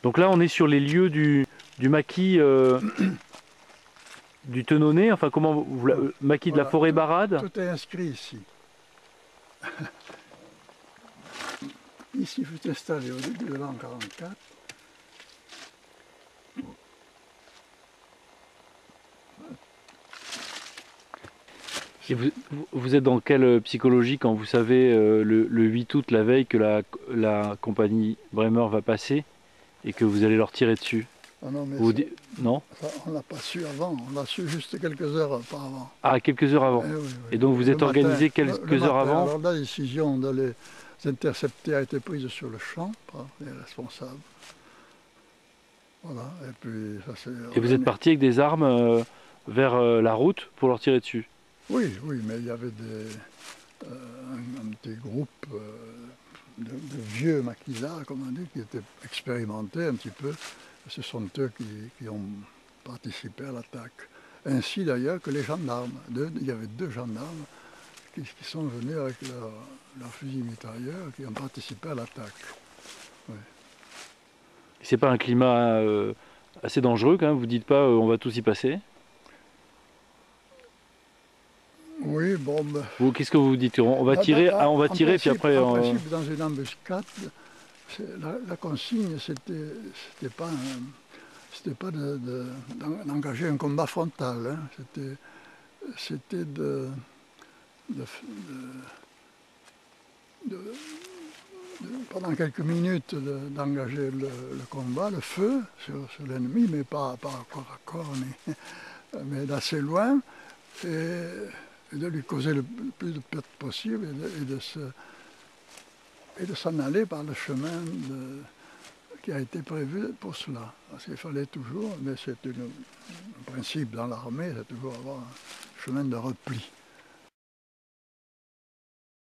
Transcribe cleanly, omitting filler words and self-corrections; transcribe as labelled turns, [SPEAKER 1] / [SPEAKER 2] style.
[SPEAKER 1] Donc là, on est sur les lieux du maquis du Tenonnet, enfin comment maquis de la
[SPEAKER 2] Voilà,
[SPEAKER 1] forêt Barade.
[SPEAKER 2] tout est inscrit ici. Ici, je suis installé au début de l'an 44.
[SPEAKER 1] Et vous êtes dans quelle psychologie quand vous savez le 8 août, la veille, que la compagnie Bremer va passer et que vous allez leur tirer dessus?
[SPEAKER 2] Ah non, mais
[SPEAKER 1] Non?
[SPEAKER 2] ça, on ne l'a pas su avant, on l'a su juste quelques heures auparavant.
[SPEAKER 1] Ah, quelques heures avant.
[SPEAKER 2] Eh oui,
[SPEAKER 1] Et
[SPEAKER 2] oui.
[SPEAKER 1] donc vous
[SPEAKER 2] Le
[SPEAKER 1] êtes
[SPEAKER 2] matin,
[SPEAKER 1] organisé
[SPEAKER 2] le
[SPEAKER 1] quelques heures
[SPEAKER 2] matin.
[SPEAKER 1] avant?
[SPEAKER 2] Alors la décision de les intercepter a été prise sur le champ par les responsables. Voilà, et puis ça s'est
[SPEAKER 1] Et vous êtes parti avec des armes vers la route pour leur tirer dessus?
[SPEAKER 2] Oui, oui, mais il y avait un petit groupe de vieux maquisards, comme on dit, qui étaient expérimentés un petit peu. Ce sont eux qui ont participé à l'attaque. Ainsi d'ailleurs que les gendarmes. Il y avait 2 gendarmes qui sont venus avec leur fusil mitrailleur, qui ont participé à l'attaque. Oui.
[SPEAKER 1] C'est pas un climat assez dangereux quand même? Vous dites pas on va tous y passer?
[SPEAKER 2] Oui, bon, ben,
[SPEAKER 1] Ou qu'est-ce que vous dites? On va tirer, ah, on va tirer puis après...
[SPEAKER 2] en principe, dans une embuscade, la consigne, c'était pas, d'engager un combat frontal. Hein. C'était pendant quelques minutes d'engager le combat, le feu sur l'ennemi, mais pas corps à corps, mais d'assez loin, et de lui causer le plus de pertes possible et de s'en aller par le chemin qui a été prévu pour cela. Parce qu'il fallait toujours, mais c'est un principe dans l'armée, c'est toujours avoir un chemin de repli.